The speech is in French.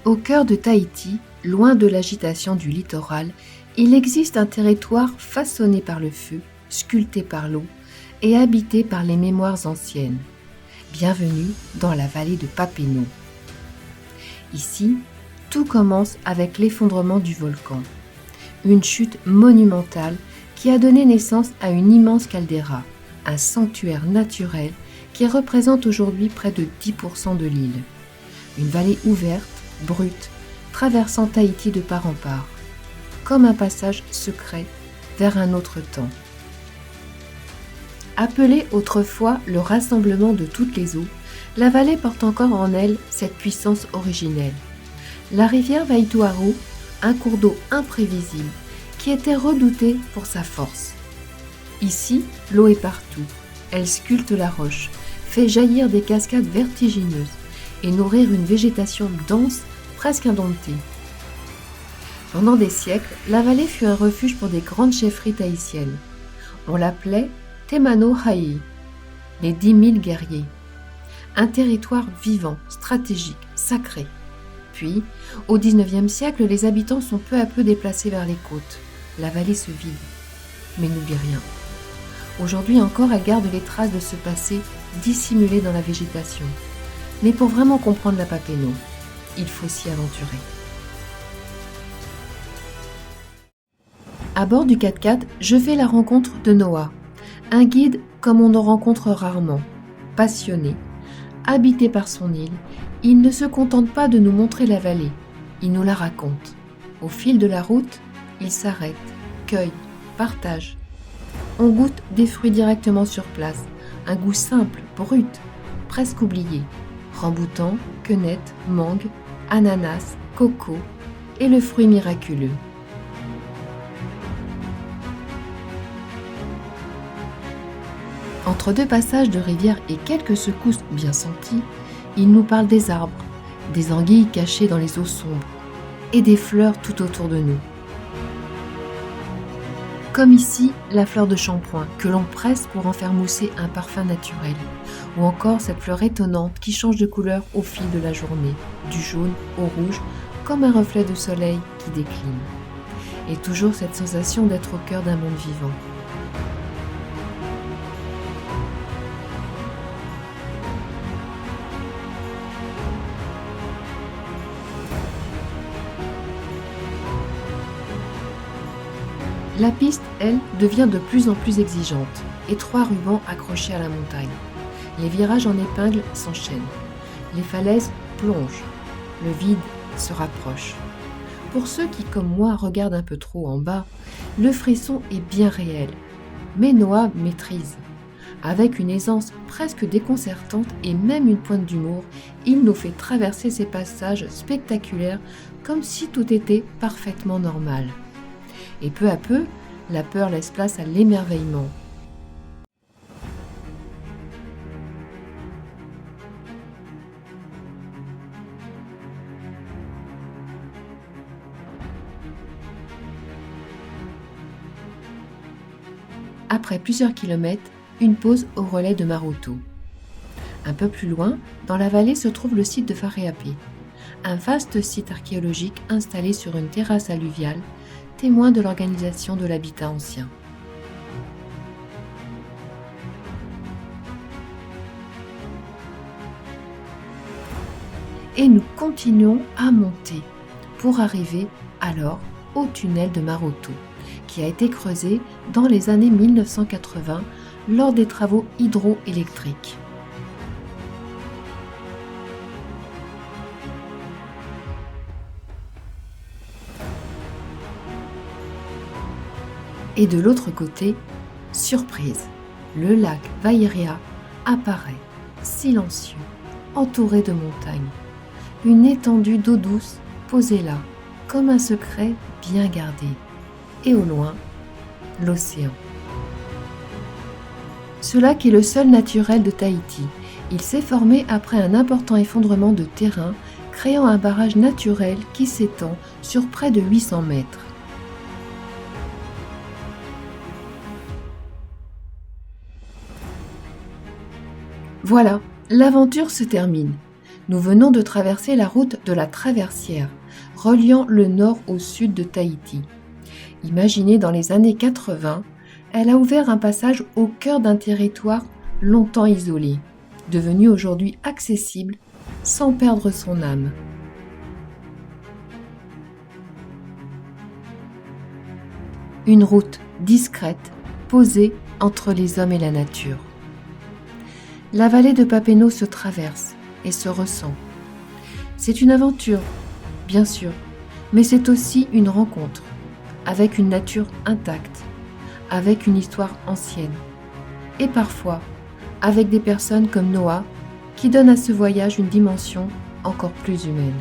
Au cœur de Tahiti, loin de l'agitation du littoral, il existe un territoire façonné par le feu, sculpté par l'eau et habité par les mémoires anciennes. Bienvenue dans la vallée de Papenao. Ici, tout commence avec l'effondrement du volcan, une chute monumentale qui a donné naissance à une immense caldeira, un sanctuaire naturel qui représente aujourd'hui près de 10% de l'île. Une vallée ouverte, brute, traversant Tahiti de part en part, comme un passage secret vers un autre temps. Appelée autrefois le rassemblement de toutes les eaux, la vallée porte encore en elle cette puissance originelle. La rivière Vaituaru, un cours d'eau imprévisible, qui était redouté pour sa force. Ici, l'eau est partout. Elle sculpte la roche, fait jaillir des cascades vertigineuses et nourrir une végétation dense, presque indomptée. Pendant des siècles, la vallée fut un refuge pour des grandes chefferies tahitiennes. On l'appelait Temano Hai, les 10 000 guerriers. Un territoire vivant, stratégique, sacré. Puis, au XIXe siècle, les habitants sont peu à peu déplacés vers les côtes. La vallée se vide, mais n'oublie rien. Aujourd'hui encore, elle garde les traces de ce passé dissimulé dans la végétation. Mais pour vraiment comprendre la Papenao, il faut s'y aventurer. À bord du 4x4, je fais la rencontre de Noah, un guide comme on en rencontre rarement, passionné, habité par son île. Il ne se contente pas de nous montrer la vallée, il nous la raconte. Au fil de la route, il s'arrête, cueille, partage. On goûte des fruits directement sur place, un goût simple, brut, presque oublié. Ramboutan, quenette, mangue, ananas, coco et le fruit miraculeux. Entre deux passages de rivière et quelques secousses bien senties, il nous parle des arbres, des anguilles cachées dans les eaux sombres et des fleurs tout autour de nous. Comme ici, la fleur de shampoing que l'on presse pour en faire mousser un parfum naturel, ou encore cette fleur étonnante qui change de couleur au fil de la journée, du jaune au rouge, comme un reflet de soleil qui décline. Et toujours cette sensation d'être au cœur d'un monde vivant. La piste, elle, devient de plus en plus exigeante, et 3 rubans accrochés à la montagne. Les virages en épingle s'enchaînent. Les falaises plongent. Le vide se rapproche. Pour ceux qui, comme moi, regardent un peu trop en bas, le frisson est bien réel. Mais Noah maîtrise. Avec une aisance presque déconcertante et même une pointe d'humour, il nous fait traverser ces passages spectaculaires comme si tout était parfaitement normal. Et peu à peu, la peur laisse place à l'émerveillement. Après plusieurs kilomètres, une pause au relais de Maroto. Un peu plus loin, dans la vallée se trouve le site de Fareape, un vaste site archéologique installé sur une terrasse alluviale, témoin de l'organisation de l'habitat ancien. Et nous continuons à monter pour arriver alors au tunnel de Maroto, qui a été creusé dans les années 1980 lors des travaux hydroélectriques. Et de l'autre côté, surprise, le lac Vairea apparaît, silencieux, entouré de montagnes. Une étendue d'eau douce posée là, comme un secret bien gardé. Et au loin, l'océan. Ce lac est le seul naturel de Tahiti. Il s'est formé après un important effondrement de terrain, créant un barrage naturel qui s'étend sur près de 800 mètres. Voilà, l'aventure se termine. Nous venons de traverser la route de la Traversière, reliant le nord au sud de Tahiti. Imaginée dans les années 80, elle a ouvert un passage au cœur d'un territoire longtemps isolé, devenu aujourd'hui accessible sans perdre son âme. Une route discrète, posée entre les hommes et la nature. La vallée de Papenno se traverse et se ressent. C'est une aventure, bien sûr, mais c'est aussi une rencontre, avec une nature intacte, avec une histoire ancienne, et parfois avec des personnes comme Noah qui donnent à ce voyage une dimension encore plus humaine.